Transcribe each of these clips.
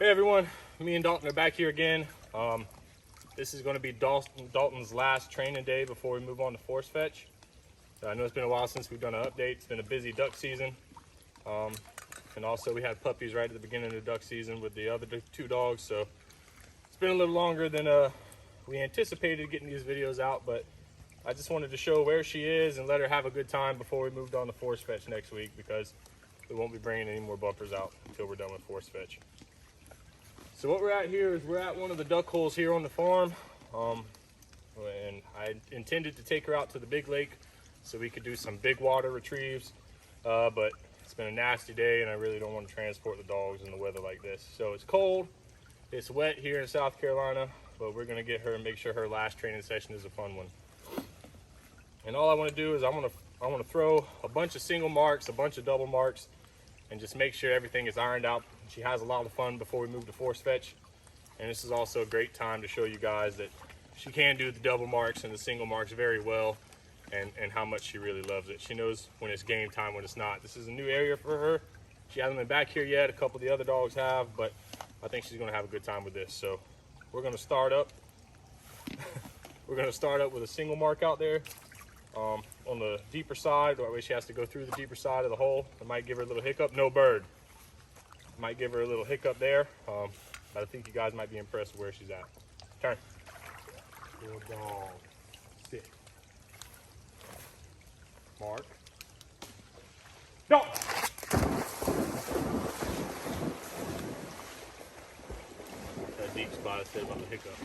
Hey everyone, me and Dalton are back here again. This is going to be Dalton's last training day before we move on to force fetch. I know it's been a while since we've done an update. It's been a busy duck season. And also we had puppies right at the beginning of the duck season with the other two dogs. So it's been a little longer than we anticipated getting these videos out, but I just wanted to show where she is and let her have a good time before we moved on to force fetch next week, because we won't be bringing any more bumpers out until we're done with force fetch. So what we're at here is we're at one of the duck holes here on the farm. And I intended to take her out to the big lake so we could do some big water retrieves, but it's been a nasty day and I really don't want to transport the dogs in the weather like this. So it's cold, it's wet here in South Carolina, but we're gonna get her and make sure her last training session is a fun one. And all I want to do is I want to throw a bunch of single marks, a bunch of double marks, and just make sure everything is ironed out. She has a lot of fun before we move to force fetch. And this is also a great time to show you guys that she can do the double marks and the single marks very well, and how much she really loves it. She knows when it's game time, when it's not. This is a new area for her. She hasn't been back here yet. A couple of the other dogs have, but I think she's gonna have a good time with this. So we're gonna start up. We're gonna start up with a single mark out there. On the deeper side, that way she has to go through the deeper side of the hole. It might give her a little hiccup. No bird. Might give her a little hiccup there, but I think you guys might be impressed with where she's at. Turn. Good dog. Sit. Mark. Go. That deep spot I said about the hiccup.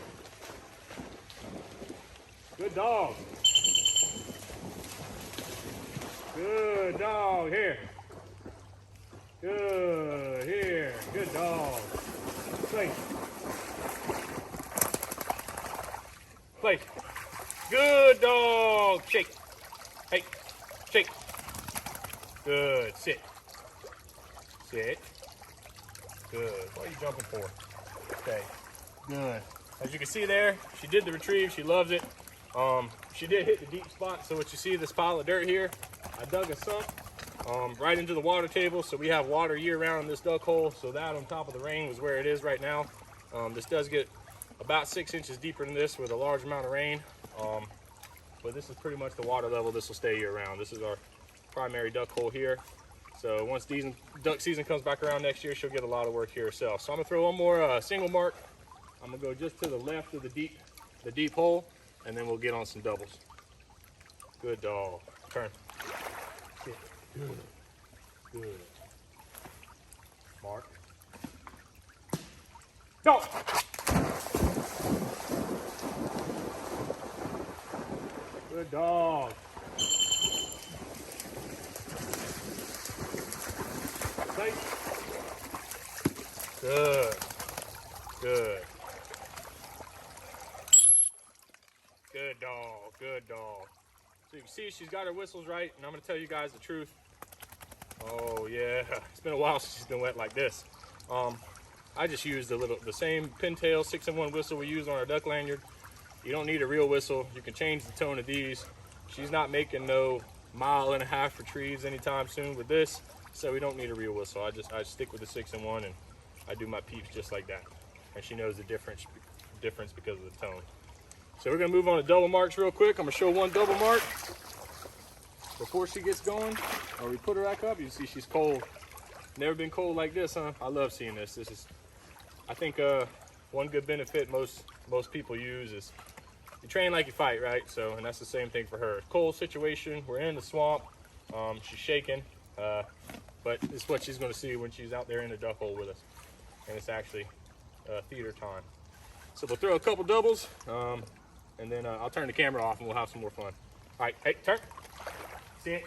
Good dog. Good dog, here. Good, here. Good dog. Place. Place. Good dog. Shake. Hey, shake. Good. Sit. Sit. Good. What are you jumping for? Okay. Good. As you can see there, she did the retrieve. She loves it. She did hit the deep spot. So what you see, this pile of dirt here, I dug a sump right into the water table, so we have water year round in this duck hole. So that on top of the rain was where it is right now. This does get about 6 inches deeper than this with a large amount of rain, but this is pretty much the water level. This will stay year round. This is our primary duck hole here. So once duck season comes back around next year, she'll get a lot of work here herself. So I'm gonna throw one more single mark. I'm gonna go just to the left of the deep hole, and then we'll get on some doubles. Good dog. Turn. Sit. Good. Good. Mark. Go. Good dog. Place. Good. Good. Good dog. Good dog. So you can see she's got her whistles right, and I'm going to tell you guys the truth. Oh yeah, it's been a while since she's been wet like this. I just used the same pintail 6-in-1 whistle we use on our duck lanyard. You don't need a real whistle. You can change the tone of these. She's not making no 1.5 mile retrieves anytime soon with this, so we don't need a real whistle. I stick with the 6-in-1, and I do my peeps just like that. And she knows the difference because of the tone. So we're gonna move on to double marks real quick. I'm gonna show one double mark before she gets going, or we put her back up. You see she's cold. Never been cold like this, huh? I love seeing this. This is, I think, one good benefit most people use is you train like you fight, right? So, and that's the same thing for her. Cold situation, we're in the swamp. She's shaking, but it's what she's gonna see when she's out there in the duck hole with us. And it's actually theater time. So we'll throw a couple doubles, and then I'll turn the camera off and we'll have some more fun. All right, hey, turn. Sit.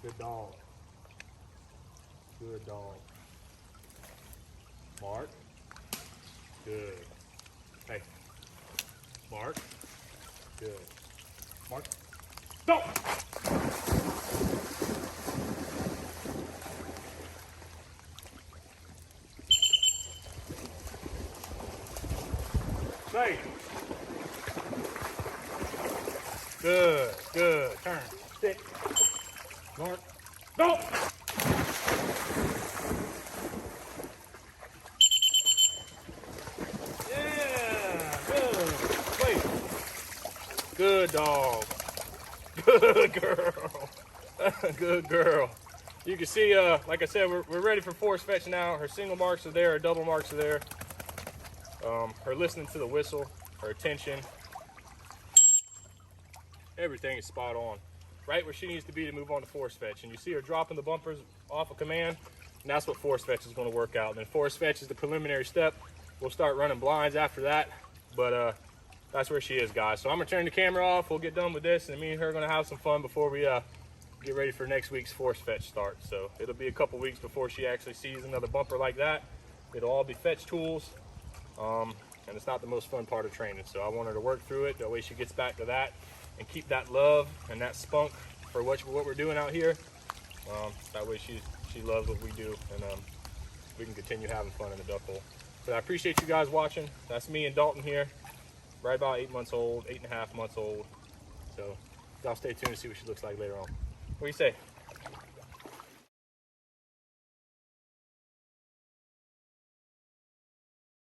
Good dog. Good dog. Mark. Good. Hey. Mark. Good. Mark. Go! Hey. Good, good. Turn. Sit. Mark. Go! dog. Good girl. Good girl. You can see, like I said, we're ready for force fetch now. Her single marks are there, her double marks are there. Her listening to the whistle, her attention, everything is spot on. Right where she needs to be to move on to force fetch. And you see her dropping the bumpers off of command, and that's what force fetch is going to work out. And then force fetch is the preliminary step. We'll start running blinds after that, but that's where she is, guys. So I'm gonna turn the camera off. We'll get done with this, and me and her are gonna have some fun before we get ready for next week's force fetch start. So it'll be a couple weeks before she actually sees another bumper like that. It'll all be fetch tools, and it's not the most fun part of training. So I want her to work through it. That way she gets back to that and keep that love and that spunk for what we're doing out here. That way she loves what we do, and we can continue having fun in the duck hole. But I appreciate you guys watching. That's me and Dalton here, right about 8 months old, 8.5 months old. So y'all stay tuned to see what she looks like later on. What do you say?